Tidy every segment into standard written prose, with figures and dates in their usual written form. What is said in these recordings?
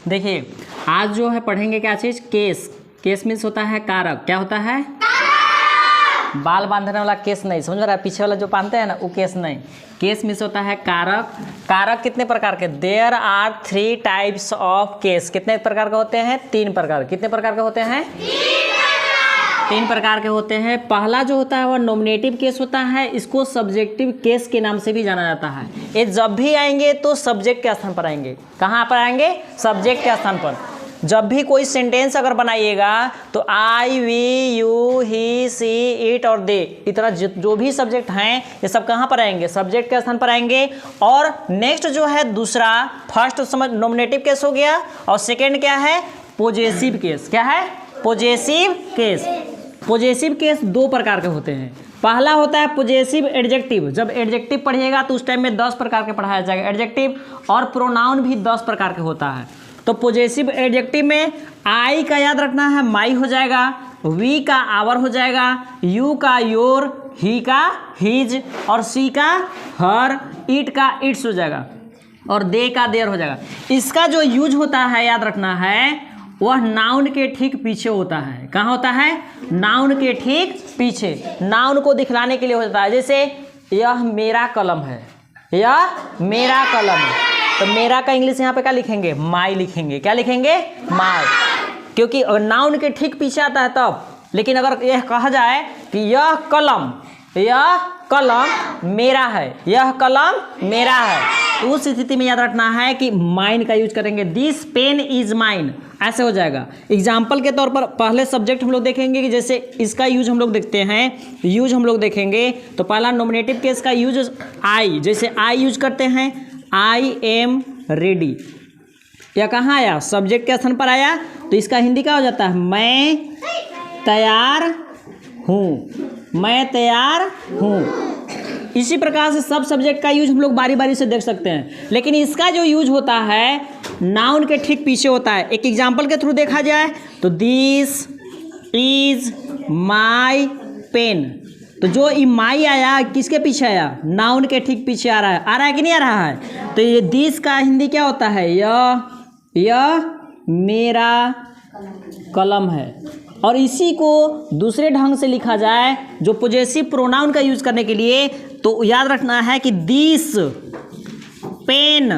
देखिए आज जो है पढ़ेंगे क्या चीज़, केस। केस मीन्स होता है कारक। क्या होता है? बाल बांधने वाला केस नहीं, समझ रहा है? पीछे वाला जो बांधते हैं ना वो केस नहीं। केस मीन्स होता है कारक। कारक कितने प्रकार के? There are 3 types of case. कितने प्रकार के होते हैं? 3 प्रकार। कितने प्रकार के होते हैं? 3 प्रकार के होते हैं। पहला जो होता है वह नॉमिनेटिव केस होता है। इसको सब्जेक्टिव केस के नाम से भी जाना जाता है। ये जब भी आएंगे तो सब्जेक्ट के स्थान पर आएंगे। कहाँ पर आएंगे? सब्जेक्ट के स्थान पर। जब भी कोई सेंटेंस अगर बनाइएगा तो I, we, you, he, she, it और दे, इस तरह जो भी सब्जेक्ट हैं ये सब कहाँ पर आएंगे? सब्जेक्ट के स्थान पर आएंगे। और नेक्स्ट जो है दूसरा, फर्स्ट समझ नॉमिनेटिव केस हो गया और सेकेंड क्या है? Possessive case. क्या है? Possessive case. पोजेसिव केस 2 प्रकार के होते हैं। पहला होता है पोजेसिव एडजेक्टिव। जब एडजेक्टिव पढ़िएगा तो उस टाइम में 10 प्रकार के पढ़ाया जाएगा एडजेक्टिव, और प्रोनाउन भी 10 प्रकार के होता है। तो पोजेसिव एडजेक्टिव में आई का याद रखना है माई हो जाएगा, वी का आवर हो जाएगा, यू का योर, ही का हिज और सी का हर, इट का इट्स हो जाएगा और दे का देयर हो जाएगा। इसका जो यूज होता है याद रखना है वह नाउन के ठीक पीछे होता है। कहाँ होता है? नाउन के ठीक पीछे। नाउन को दिखलाने के लिए होता है। जैसे यह मेरा कलम है, यह मेरा कलम है, तो मेरा का इंग्लिश यहाँ पे क्या लिखेंगे? माई लिखेंगे। क्या लिखेंगे? माई। क्योंकि नाउन के ठीक पीछे आता है तब। लेकिन अगर यह कहा जाए कि यह कलम मेरा है, यह कलम मेरा है, तो उस स्थिति में याद रखना है कि माइन का यूज करेंगे। दिस पेन इज माइन, ऐसे हो जाएगा। एग्जाम्पल के तौर पर पहले सब्जेक्ट हम लोग देखेंगे कि जैसे इसका यूज हम लोग देखते हैं, यूज हम लोग देखेंगे। तो पहला नॉमिनेटिव केस का यूज आई, जैसे आई यूज करते हैं, आई एम रेडी। या कहाँ आया? सब्जेक्ट के स्थान पर आया, तो इसका हिंदी क्या हो जाता है? मैं तैयार हूँ, मैं तैयार हूँ। इसी प्रकार से सब सब्जेक्ट का यूज हम लोग बारी बारी से देख सकते हैं। लेकिन इसका जो यूज होता है नाउन के ठीक पीछे होता है। एक एग्जाम्पल के थ्रू देखा जाए तो दिस इज माई पेन, तो जो ई माई आया किसके पीछे आया? नाउन के ठीक पीछे आ रहा है कि नहीं आ रहा है? तो ये दिस का हिंदी क्या होता है? यह मेरा कलम है। और इसी को दूसरे ढंग से लिखा जाए जो पोजेसिव प्रोनाउन का यूज करने के लिए, तो याद रखना है कि दिस पेन,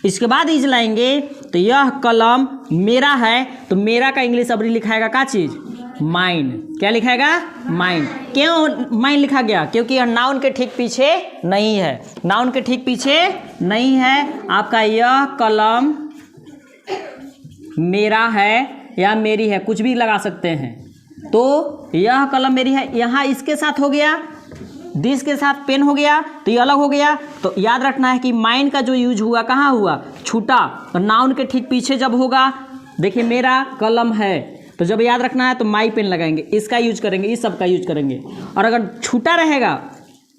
इसके बाद इज लाएंगे तो यह कलम मेरा है, तो मेरा का इंग्लिश अब लिखाएगा क्या चीज़? माइन। क्या लिखाएगा? माइन। क्यों माइन लिखा गया? क्योंकि यह नाउन के ठीक पीछे नहीं है। नाउन के ठीक पीछे नहीं है। आपका यह कलम मेरा है या मेरी है, कुछ भी लगा सकते हैं। तो यह कलम मेरी है, यहाँ इसके साथ हो गया, दिस के साथ पेन हो गया, तो ये अलग हो गया। तो याद रखना है कि माइन का जो यूज हुआ कहाँ हुआ? छूटा। और नाउन के ठीक पीछे जब होगा, देखिए मेरा कलम है, तो जब याद रखना है तो माई पेन लगाएंगे, इसका यूज करेंगे, इस सब का यूज करेंगे। और अगर छूटा रहेगा,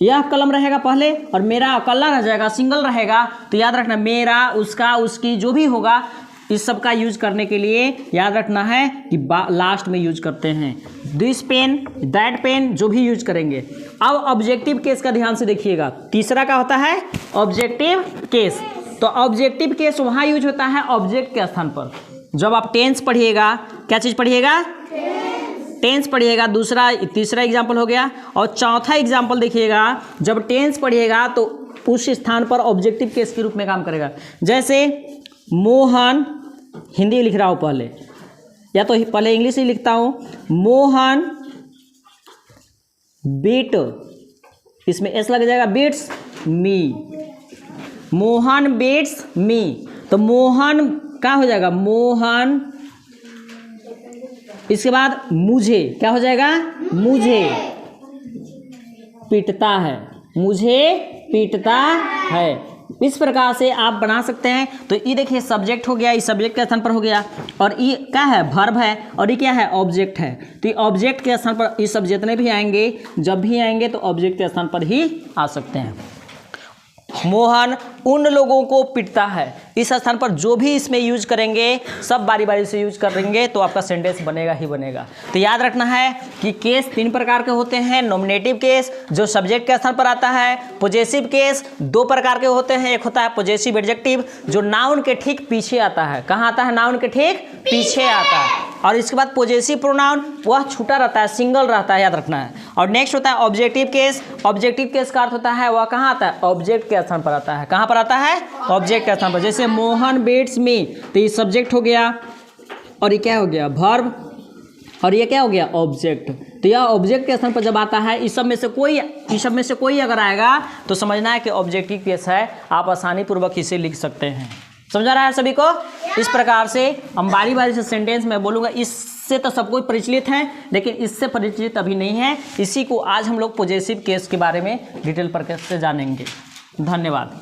यह कलम रहेगा पहले और मेरा अकेला रह जाएगा, सिंगल रहेगा, तो याद रखना मेरा, उसका, उसकी, जो भी होगा, इस सब का यूज करने के लिए याद रखना है कि लास्ट में यूज करते हैं। दिस पेन, दैट पेन, जो भी यूज करेंगे। अब ऑब्जेक्टिव केस का ध्यान से देखिएगा। तीसरा का होता है ऑब्जेक्टिव केस। तो ऑब्जेक्टिव केस वहाँ यूज होता है ऑब्जेक्ट के स्थान पर। जब आप टेंस पढ़िएगा, क्या चीज़ पढ़िएगा? टेंस पढ़िएगा। तीसरा एग्जाम्पल हो गया। और चौथा एग्जाम्पल देखिएगा, जब टेंस पढ़िएगा तो उस स्थान पर ऑब्जेक्टिव केस के रूप में काम करेगा। जैसे मोहन, हिंदी लिख रहा हूँ पहले, या तो पहले इंग्लिश ही लिखता हूँ। मोहन बीट, इसमें एस लग जाएगा, बीट्स मी। मोहन बीट्स मी, तो मोहन क्या हो जाएगा? मोहन, इसके बाद मुझे क्या हो जाएगा? मुझे पीटता है, मुझे पीटता है। इस प्रकार से आप बना सकते हैं। तो ये देखिए सब्जेक्ट हो गया, इस सब्जेक्ट के स्थान पर हो गया, और ये क्या है? वर्ब है, और ये क्या है? ऑब्जेक्ट है। तो ये ऑब्जेक्ट के स्थान पर ये सब जितने भी आएंगे, जब भी आएंगे तो ऑब्जेक्ट के स्थान पर ही आ सकते हैं। मोहन उन लोगों को पीटता है। इस स्थान पर जो भी इसमें यूज करेंगे सब बारी बारी से यूज करेंगे तो आपका सेंटेंस बनेगा ही बनेगा। तो याद रखना है कि केस 3 प्रकार के होते हैं। नॉमिनेटिव केस जो सब्जेक्ट के स्थान पर आता है, पॉजेसिव केस 2 प्रकार के होते हैं, एक होता है पॉजेसिव एडजेक्टिव जो नाउन के ठीक पीछे आता है। कहाँ आता है? नाउन के ठीक पीछे आता है। और इसके बाद पॉजेसिव प्रोनाउन वह छूटा रहता है, सिंगल रहता है, याद रखना है। और नेक्स्ट होता है ऑब्जेक्टिव केस। ऑब्जेक्टिव केस का अर्थ होता है वह कहाँ आता है? ऑब्जेक्ट के स्थान पर आता है। कहाँ पर आता है? ऑब्जेक्ट के स्थान पर। जैसे मोहन बेट्स मी, तो ये सब्जेक्ट हो गया और ये क्या हो गया? वर्ब, और ये क्या हो गया? ऑब्जेक्ट। तो यह ऑब्जेक्ट के स्थान पर जब आता है, इस सब में से कोई अगर आएगा तो समझना है कि ऑब्जेक्टिव केस है। आप आसानी पूर्वक इसे लिख सकते हैं। समझा रहा है सभी को? इस प्रकार से हम बारी बारी से सेंटेंस में बोलूँगा। इससे तो सब कोई परिचित है, लेकिन इससे परिचित अभी नहीं है। इसी को आज हम लोग पॉजेसिव केस के बारे में डिटेल पर से जानेंगे। धन्यवाद।